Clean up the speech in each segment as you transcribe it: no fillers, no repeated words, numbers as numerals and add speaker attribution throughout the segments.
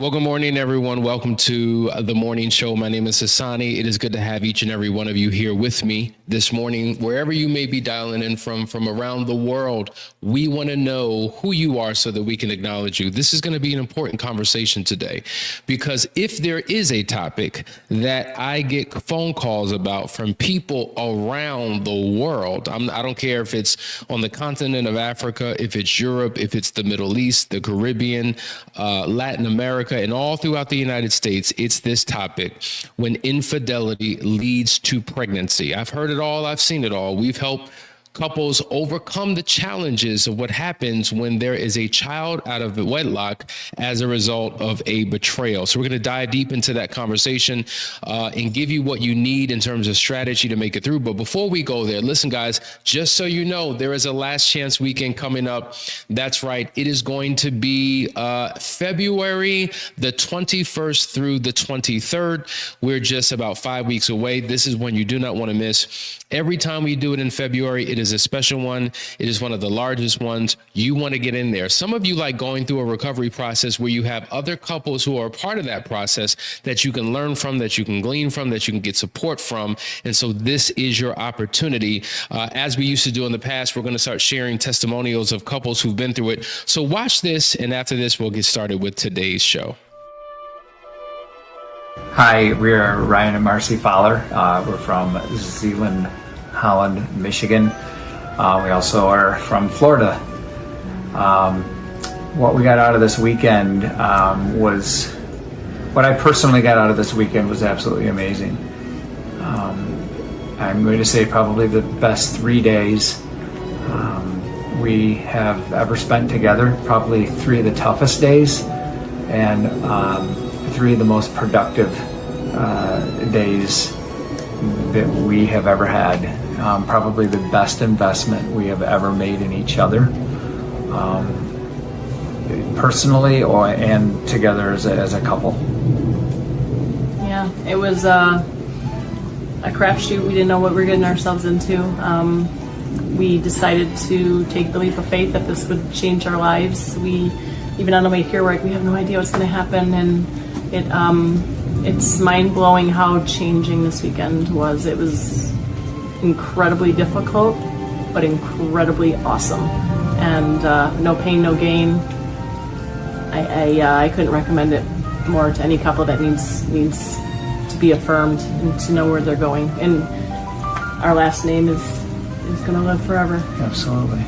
Speaker 1: Well, good morning, everyone. Welcome to the morning show. My name is Hassani. It is good to have each and every one of you here with me this morning, wherever you may be dialing in from around the world. We want to know who you are so that we can acknowledge you. This is going to be an important conversation today, because if there is a topic that I get phone calls about from people around the world, I don't care if it's on the continent of Africa, if it's Europe, if it's the Middle East, the Caribbean, Latin America, and all throughout the United States, it's this topic: when infidelity leads to pregnancy. I've heard it all. I've seen it all. We've helped couples overcome the challenges of what happens when there is a child out of wedlock as a result of a betrayal. So we're going to dive deep into that conversation and give you what you need in terms of strategy to make it through. But before we go there, listen, guys, just so you know, there is a last chance weekend coming up. That's right. It is going to be February the 21st through the 23rd. We're just about 5 weeks away. This is one you do not want to miss. Every time we do it in February, it is a special one. It is one of the largest ones. You want to get in there. Some of you like going through a recovery process where you have other couples who are part of that process that you can learn from, that you can glean from, that you can get support from. And so this is your opportunity. As we used to do in the past, we're going to start sharing testimonials of couples who've been through it. So watch this, and after this, we'll get started with today's show.
Speaker 2: Hi, we are Ryan and Marcy Fowler. We're from Zeeland, Holland, Michigan. We also are from Florida. What we got out of this weekend what I personally got out of this weekend was absolutely amazing. I'm going to say probably the best 3 days we have ever spent together, probably 3 of the toughest days, and 3 of the most productive days that we have ever had. Probably the best investment we have ever made in each other, personally and together as a couple.
Speaker 3: Yeah, it was a crapshoot. We didn't know what we were getting ourselves into. We decided to take the leap of faith that this would change our lives. We, even on the way here, we're like, we have no idea what's going to happen, and it's mind-blowing how changing this weekend was. It was incredibly difficult, but incredibly awesome, and no pain, no gain. I couldn't recommend it more to any couple that needs to be affirmed and to know where they're going. And our last name is going to live forever.
Speaker 2: Absolutely.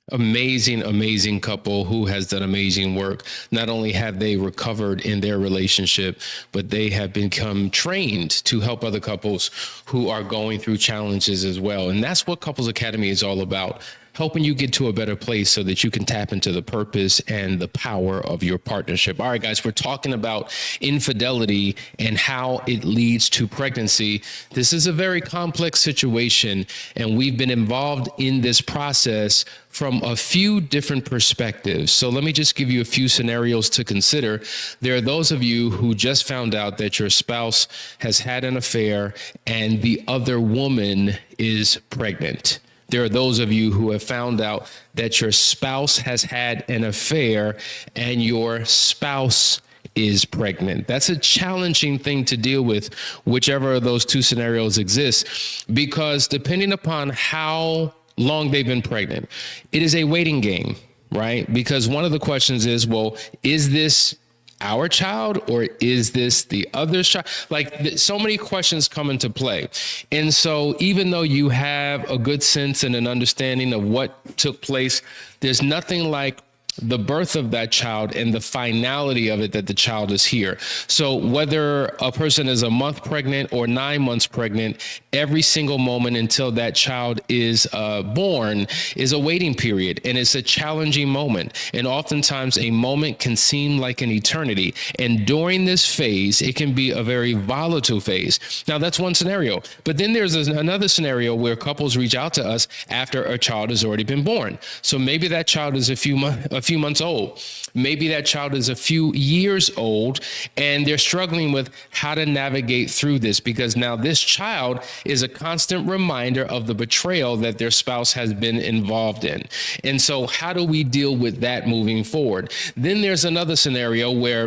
Speaker 1: Amazing couple who has done amazing work. Not only have they recovered in their relationship, but they have become trained to help other couples who are going through challenges as well. And that's what Couples Academy is all about: helping you get to a better place so that you can tap into the purpose and the power of your partnership. All right, guys, we're talking about infidelity and how it leads to pregnancy. This is a very complex situation, and we've been involved in this process from a few different perspectives. So let me just give you a few scenarios to consider. There are those of you who just found out that your spouse has had an affair and the other woman is pregnant. There are those of you who have found out that your spouse has had an affair and your spouse is pregnant. That's a challenging thing to deal with, whichever of those two scenarios exists, because depending upon how long they've been pregnant, it is a waiting game, right? Because one of the questions is, well, is this our child or is this the other's child? Like, so many questions come into play. And so even though you have a good sense and an understanding of what took place, there's nothing like the birth of that child and the finality of it, that the child is here. So whether a person is a month pregnant or 9 months pregnant, every single moment until that child is born is a waiting period, and it's a challenging moment. And oftentimes a moment can seem like an eternity. And during this phase, it can be a very volatile phase. Now, that's one scenario. But then there's another scenario where couples reach out to us after a child has already been born. So maybe that child is a few few months old. Maybe that child is a few years old and they're struggling with how to navigate through this, because now this child is a constant reminder of the betrayal that their spouse has been involved in. And so how do we deal with that moving forward? Then there's another scenario where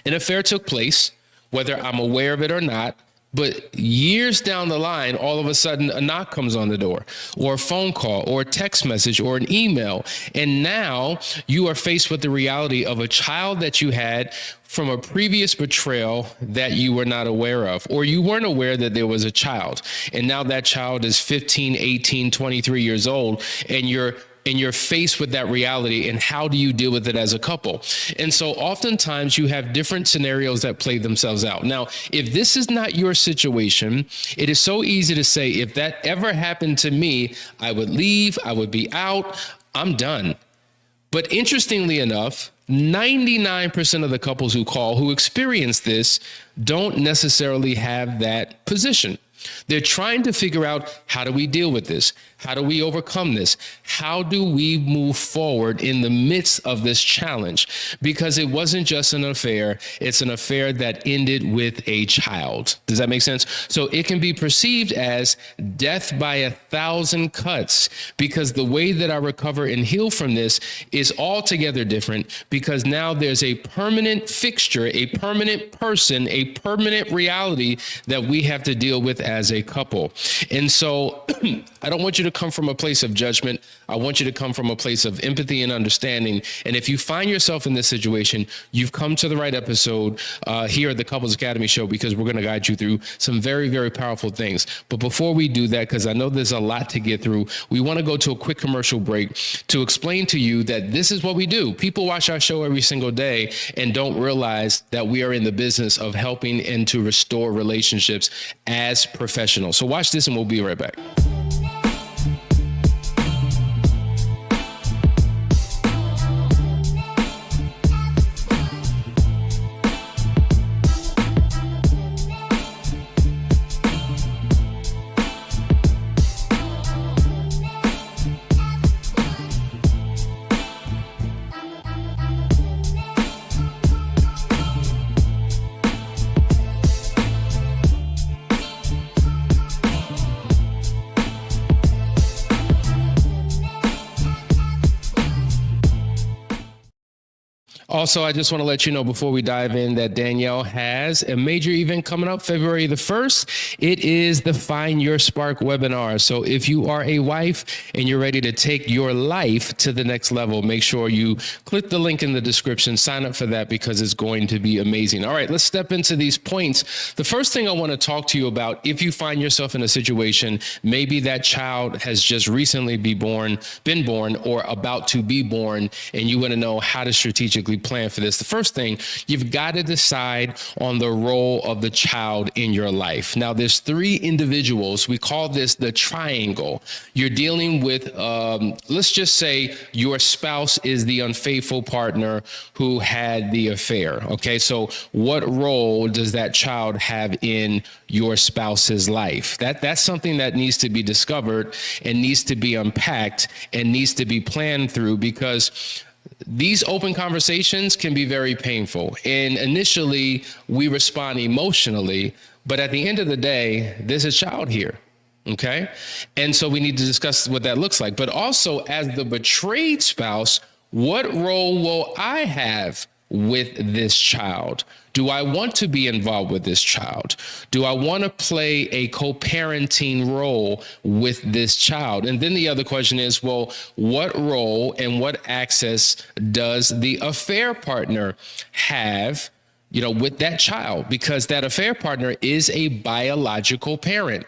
Speaker 1: an affair took place, whether I'm aware of it or not. But years down the line, all of a sudden, a knock comes on the door, or a phone call, or a text message, or an email. And now you are faced with the reality of a child that you had from a previous betrayal that you were not aware of, or you weren't aware that there was a child. And now that child is 15, 18, 23 years old, and you're faced with that reality, and how do you deal with it as a couple? And so oftentimes you have different scenarios that play themselves out. Now, if this is not your situation, it is so easy to say, if that ever happened to me, I would leave, I would be out, I'm done. But interestingly enough, 99% of the couples who call who experience this don't necessarily have that position. They're trying to figure out, how do we deal with this? How do we overcome this? How do we move forward in the midst of this challenge? Because it wasn't just an affair. It's an affair that ended with a child. Does that make sense? So it can be perceived as death by 1,000 cuts, because the way that I recover and heal from this is altogether different, because now there's a permanent fixture, a permanent person, a permanent reality that we have to deal with as a couple. And so I don't want you to come from a place of judgment. I want you to come from a place of empathy and understanding. And if you find yourself in this situation, you've come to the right episode here at the Couples Academy Show, because we're going to guide you through some very, very powerful things. But before we do that, because I know there's a lot to get through, we want to go to a quick commercial break to explain to you that this is what we do. People watch our show every single day and don't realize that we are in the business of helping and to restore relationships as professionals. So watch this and we'll be right back. Also, I just want to let you know before we dive in that Danielle has a major event coming up February the 1st. It is the Find Your Spark webinar. So if you are a wife and you're ready to take your life to the next level, make sure you click the link in the description, sign up for that, because it's going to be amazing. All right, let's step into these points. The first thing I want to talk to you about, if you find yourself in a situation, maybe that child has just recently been born or about to be born, and you want to know how to strategically plan for this. The first thing, you've got to decide on the role of the child in your life. Now, there's three individuals. We call this the triangle. You're dealing with, let's just say your spouse is the unfaithful partner who had the affair. Okay, so what role does that child have in your spouse's life? That's something that needs to be discovered and needs to be unpacked and needs to be planned through, because these open conversations can be very painful. And initially, we respond emotionally, but at the end of the day, there's a child here, okay? And so we need to discuss what that looks like. But also, as the betrayed spouse, what role will I have with this child? Do I want to be involved with this child? Do I want to play a co-parenting role with this child? And then the other question is, well, what role and what access does the affair partner have, with that child? Because that affair partner is a biological parent.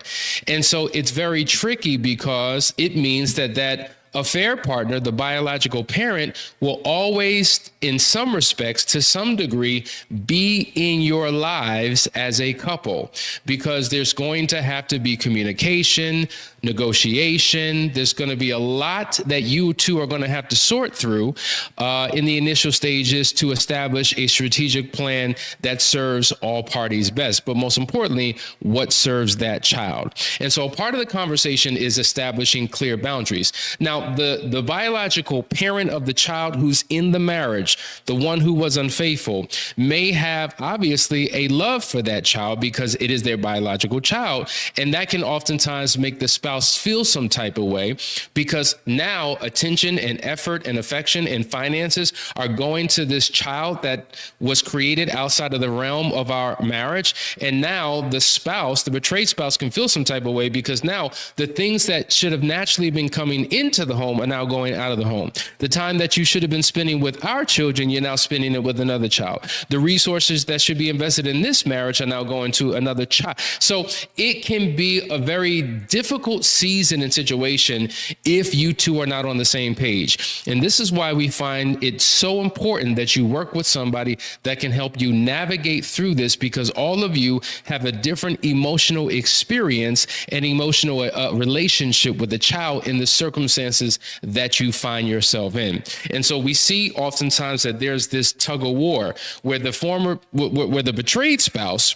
Speaker 1: And so it's very tricky, because it means that affair partner, the biological parent, will always, in some respects, to some degree, be in your lives as a couple, because there's going to have to be communication, negotiation. There's going to be a lot that you two are going to have to sort through in the initial stages to establish a strategic plan that serves all parties best. But most importantly, what serves that child. And so part of the conversation is establishing clear boundaries. Now, the biological parent of the child who's in the marriage, the one who was unfaithful, may have obviously a love for that child because it is their biological child. And that can oftentimes make the spouse feel some type of way because now attention and effort and affection and finances are going to this child that was created outside of the realm of our marriage. And now the spouse, the betrayed spouse, can feel some type of way because now the things that should have naturally been coming into the home are now going out of the home. The time that you should have been spending with our children, you're now spending it with another child. The resources that should be invested in this marriage are now going to another child. So it can be a very difficult season and situation if you two are not on the same page. And this is why we find it so important that you work with somebody that can help you navigate through this, because all of you have a different emotional experience and emotional relationship with the child in the circumstances that you find yourself in. And so we see oftentimes that there's this tug of war where the betrayed spouse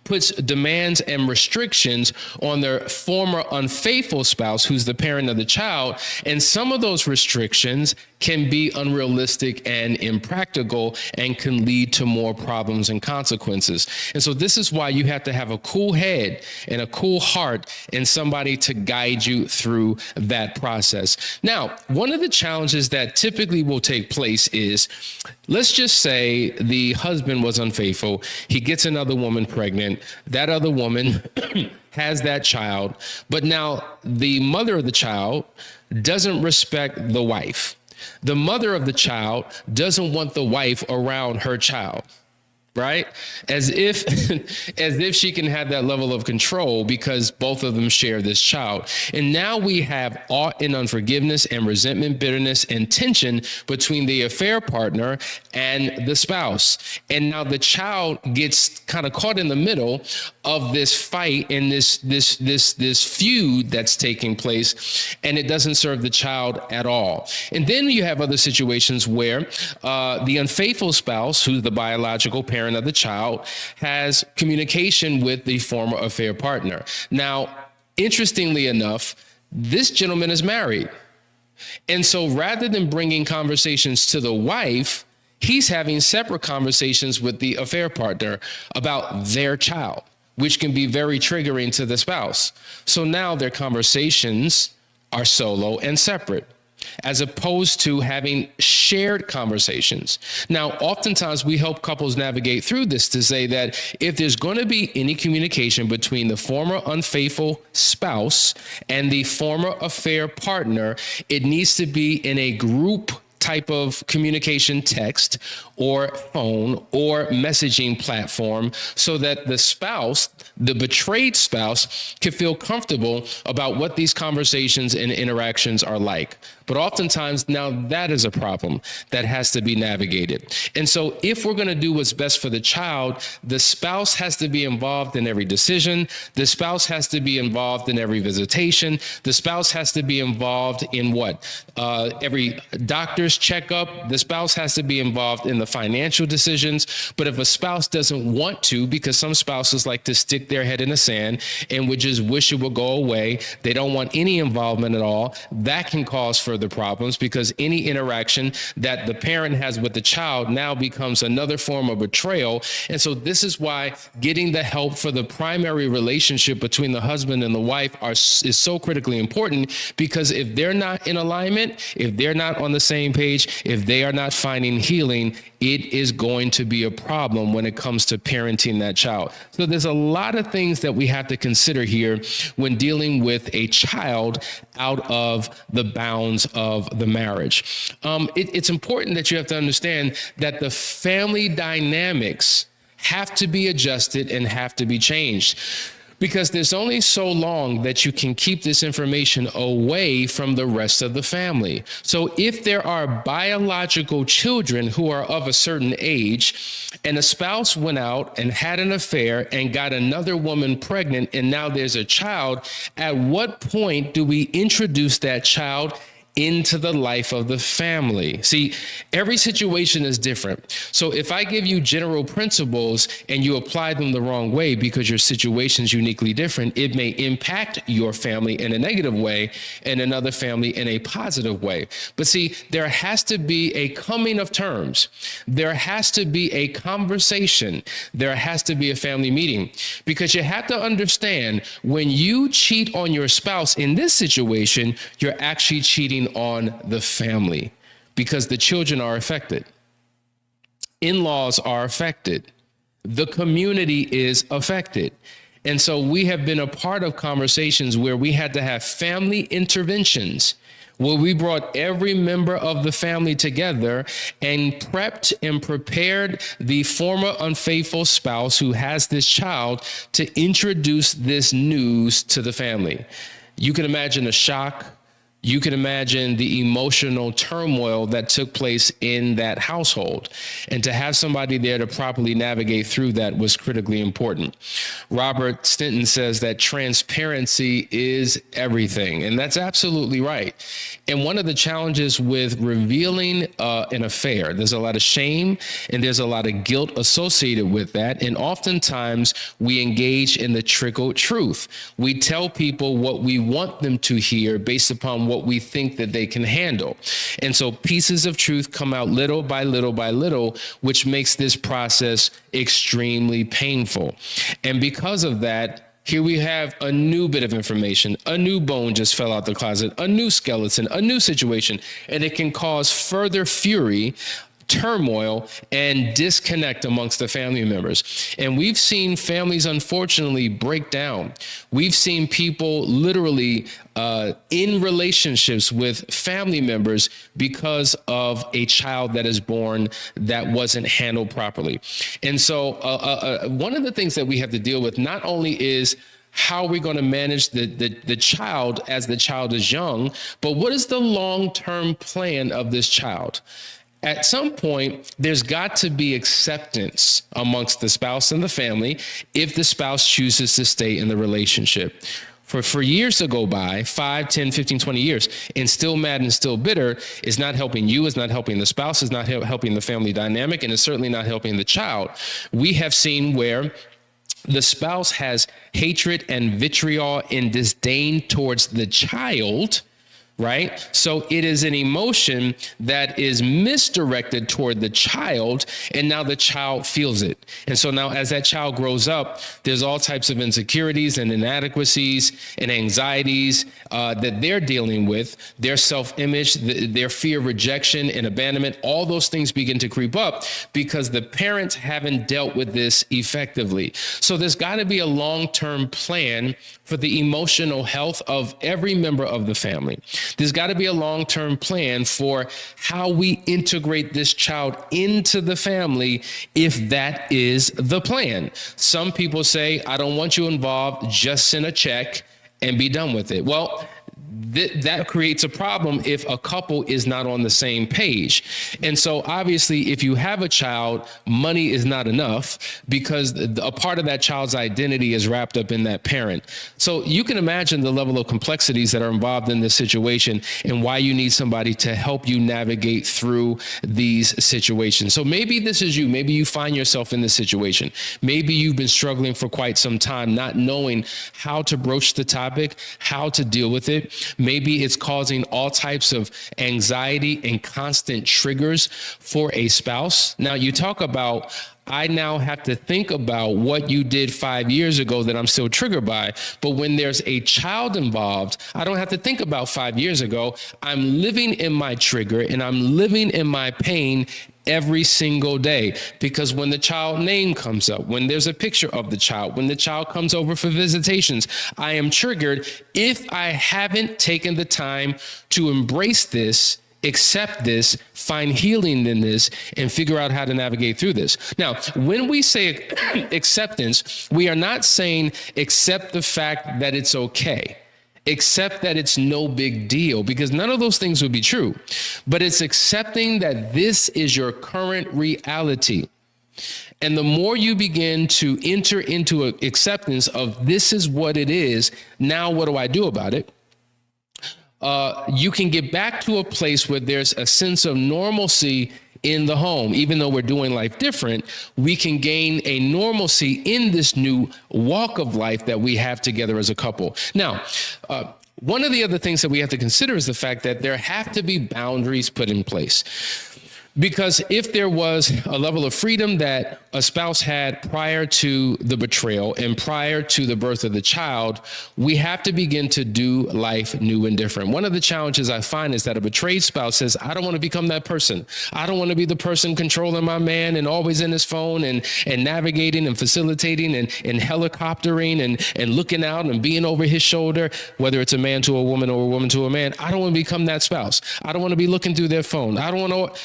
Speaker 1: puts demands and restrictions on their former unfaithful spouse, who's the parent of the child. And some of those restrictions can be unrealistic and impractical and can lead to more problems and consequences. And so this is why you have to have a cool head and a cool heart and somebody to guide you through that process. Now, one of the challenges that typically will take place is, let's just say the husband was unfaithful. He gets another woman pregnant. That other woman has that child, but now the mother of the child doesn't respect the wife. The mother of the child doesn't want the wife around her child, right? As if she can have that level of control because both of them share this child. And now we have aught and unforgiveness and resentment, bitterness, and tension between the affair partner and the spouse. And now the child gets kind of caught in the middle of this fight and this feud that's taking place, and it doesn't serve the child at all. And then you have other situations where the unfaithful spouse, who's the biological parent of the child, has communication with the former affair partner. Now, interestingly enough, this gentleman is married. And so rather than bringing conversations to the wife, he's having separate conversations with the affair partner about their child, which can be very triggering to the spouse. So now their conversations are solo and separate, as opposed to having shared conversations. Now, oftentimes we help couples navigate through this to say that if there's going to be any communication between the former unfaithful spouse and the former affair partner, it needs to be in a group type of communication, text or phone or messaging platform, so that the spouse, the betrayed spouse, can feel comfortable about what these conversations and interactions are like. But oftentimes now that is a problem that has to be navigated. And so if we're going to do what's best for the child, the spouse has to be involved in every decision. The spouse has to be involved in every visitation. The spouse has to be involved in every doctor's checkup. The spouse has to be involved in the financial decisions. But if a spouse doesn't want to, because some spouses like to stick their head in the sand and would just wish it would go away, they don't want any involvement at all, that can cause further problems, because any interaction that the parent has with the child now becomes another form of betrayal. And so this is why getting the help for the primary relationship between the husband and the wife is so critically important, because if they're not in alignment, if they're not on the same page, if they are not finding healing, it is going to be a problem when it comes to parenting that child. So there's a lot of things that we have to consider here when dealing with a child out of the bounds of the marriage. It's important that you have to understand that the family dynamics have to be adjusted and have to be changed. Because there's only so long that you can keep this information away from the rest of the family. So if there are biological children who are of a certain age and a spouse went out and had an affair and got another woman pregnant and now there's a child, at what point do we introduce that child into the life of the family? See, every situation is different. So if I give you general principles and you apply them the wrong way because your situation is uniquely different, it may impact your family in a negative way and another family in a positive way. But see, there has to be a coming of terms. There has to be a conversation. There has to be a family meeting, because you have to understand, when you cheat on your spouse in this situation, you're actually cheating on the family, because the children are affected. In-laws are affected. The community is affected. And so we have been a part of conversations where we had to have family interventions, where we brought every member of the family together and prepped and prepared the former unfaithful spouse who has this child to introduce this news to the family. You can imagine the shock. You can imagine the emotional turmoil that took place in that household. And to have somebody there to properly navigate through that was critically important. Robert Stinton says that transparency is everything. And that's absolutely right. And one of the challenges with revealing an affair, there's a lot of shame and there's a lot of guilt associated with that. And oftentimes we engage in the trickle truth. We tell people what we want them to hear based upon what we think that they can handle. And so pieces of truth come out little by little by little, which makes this process extremely painful. And because of that, here we have a new bit of information, a new bone just fell out the closet, a new skeleton, a new situation, and it can cause further fury, turmoil, and disconnect amongst the family members. And we've seen families, unfortunately, break down. We've seen people literally in relationships with family members because of a child that is born that wasn't handled properly. And so one of the things that we have to deal with not only is how we're going to manage the child as the child is young, but what is the long-term plan of this child? At some point, there's got to be acceptance amongst the spouse and the family if the spouse chooses to stay in the relationship. For years to go by, 5, 10, 15, 20 years, and still mad and still bitter is not helping you, is not helping the spouse, is not helping the family dynamic, and is certainly not helping the child. We have seen where the spouse has hatred and vitriol and disdain towards the child, right? So it is an emotion that is misdirected toward the child, and now the child feels it. And so now as that child grows up, there's all types of insecurities and inadequacies and anxieties that they're dealing with, their self-image, their fear of rejection and abandonment. All those things begin to creep up because the parents haven't dealt with this effectively. So there's got to be a long-term plan for the emotional health of every member of the family. There's got to be a long-term plan for how we integrate this child into the family, if that is the plan. Some people say, I don't want you involved, just send a check and be done with it. Well, that creates a problem if a couple is not on the same page. And so obviously, if you have a child, money is not enough because a part of that child's identity is wrapped up in that parent. So you can imagine the level of complexities that are involved in this situation and why you need somebody to help you navigate through these situations. So maybe this is you. Maybe you find yourself in this situation. Maybe you've been struggling for quite some time, not knowing how to broach the topic, how to deal with it. Maybe it's causing all types of anxiety and constant triggers for a spouse. Now, you talk about, I now have to think about what you did 5 years ago that I'm still triggered by. But when there's a child involved, I don't have to think about 5 years ago. I'm living in my trigger and I'm living in my pain every single day, because when the child name comes up, when there's a picture of the child, when the child comes over for visitations, I am triggered if I haven't taken the time to embrace this accept this, find healing in this, and figure out how to navigate through this. Now, when we say acceptance, we are not saying accept the fact that it's okay, accept that it's no big deal, because none of those things would be true. But it's accepting that this is your current reality. And the more you begin to enter into an acceptance of this is what it is, now what do I do about it? You can get back to a place where there's a sense of normalcy in the home. Even though we're doing life different, we can gain a normalcy in this new walk of life that we have together as a couple. Now, one of the other things that we have to consider is the fact that there have to be boundaries put in place. Because if there was a level of freedom that a spouse had prior to the betrayal and prior to the birth of the child, we have to begin to do life new and different. One of the challenges I find is that a betrayed spouse says, I don't want to become that person. I don't want to be the person controlling my man and always in his phone and navigating and facilitating and helicoptering and looking out and being over his shoulder, whether it's a man to a woman or a woman to a man. I don't want to become that spouse. I don't want to be looking through their phone. I don't want to.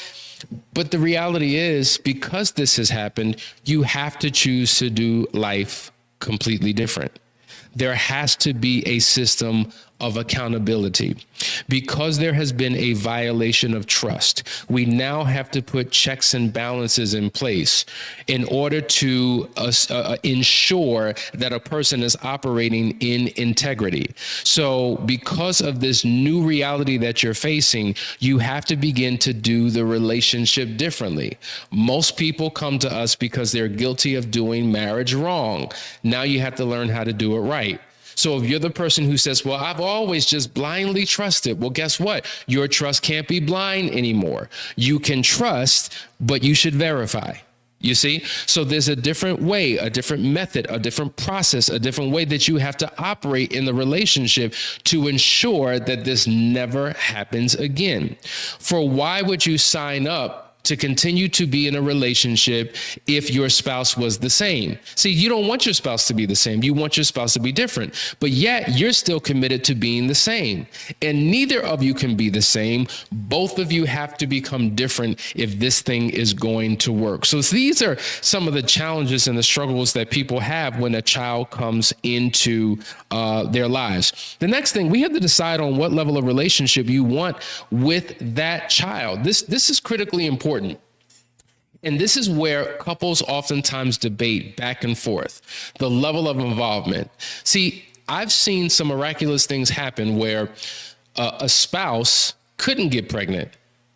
Speaker 1: But the reality is, because this has happened, you have to choose to do life completely different. There has to be a system of accountability. Because there has been a violation of trust, we now have to put checks and balances in place in order to ensure that a person is operating in integrity. So because of this new reality that you're facing, you have to begin to do the relationship differently. Most people come to us because they're guilty of doing marriage wrong. Now you have to learn how to do it right. So if you're the person who says, well, I've always just blindly trusted, well, guess what? Your trust can't be blind anymore. You can trust, but you should verify. You see? So there's a different way, a different method, a different process, a different way that you have to operate in the relationship to ensure that this never happens again. For why would you sign up to continue to be in a relationship if your spouse was the same? See, you don't want your spouse to be the same. You want your spouse to be different, but yet you're still committed to being the same. And neither of you can be the same. Both of you have to become different if this thing is going to work. So these are some of the challenges and the struggles that people have when a child comes into their lives. The next thing, we have to decide on what level of relationship you want with that child. This is critically important. And this is where couples oftentimes debate back and forth, the level of involvement. See, I've seen some miraculous things happen where a spouse couldn't get pregnant,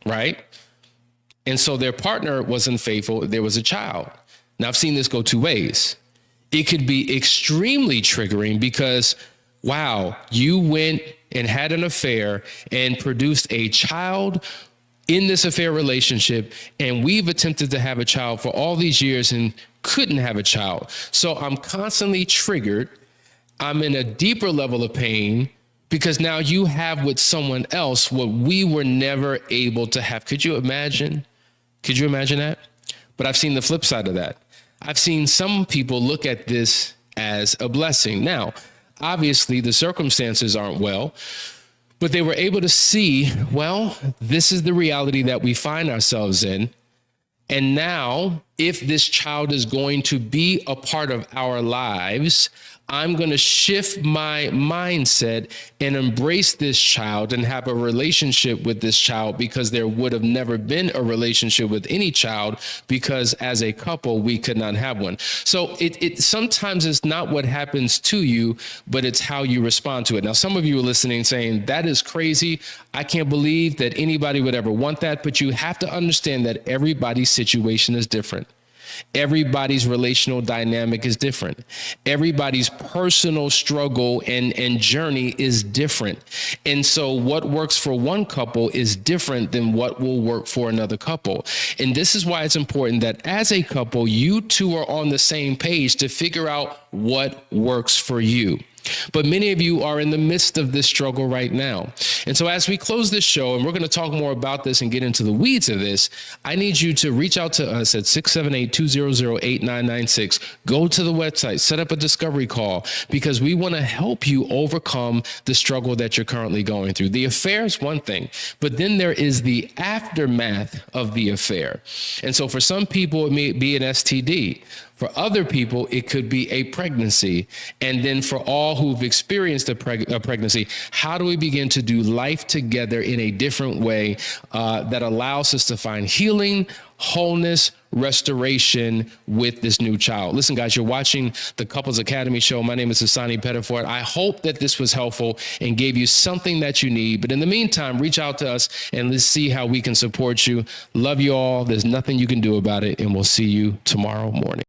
Speaker 1: right? And so their partner wasn't faithful. There was a child. Now, I've seen this go two ways. It could be extremely triggering because, wow, you went and had an affair and produced a child in this affair relationship, and we've attempted to have a child for all these years and couldn't have a child. So I'm constantly triggered. I'm in a deeper level of pain because now you have with someone else what we were never able to have. Could you imagine? Could you imagine that? But I've seen the flip side of that. I've seen some people look at this as a blessing. Now, obviously the circumstances aren't well, but they were able to see, well, this is the reality that we find ourselves in. And now, if this child is going to be a part of our lives, I'm going to shift my mindset and embrace this child and have a relationship with this child, because there would have never been a relationship with any child because as a couple, we could not have one. So it sometimes is not what happens to you, but it's how you respond to it. Now, some of you are listening saying, that is crazy. I can't believe that anybody would ever want that. But you have to understand that everybody's situation is different. Everybody's relational dynamic is different. Everybody's personal struggle and journey is different. And so what works for one couple is different than what will work for another couple. And this is why it's important that as a couple, you two are on the same page to figure out what works for you. But many of you are in the midst of this struggle right now. And so as we close this show, and we're going to talk more about this and get into the weeds of this, I need you to reach out to us at 678-200-8996. Go to the website, set up a discovery call, because we want to help you overcome the struggle that you're currently going through. The affair is one thing, but then there is the aftermath of the affair. And so for some people, it may be an STD. For other people, it could be a pregnancy. And then for all who've experienced a pregnancy, how do we begin to do life together in a different way that allows us to find healing, wholeness, restoration with this new child? Listen, guys, you're watching the Couples Academy show. My name is Hassani Pettiford. I hope that this was helpful and gave you something that you need. But in the meantime, reach out to us and let's see how we can support you. Love you all. There's nothing you can do about it. And we'll see you tomorrow morning.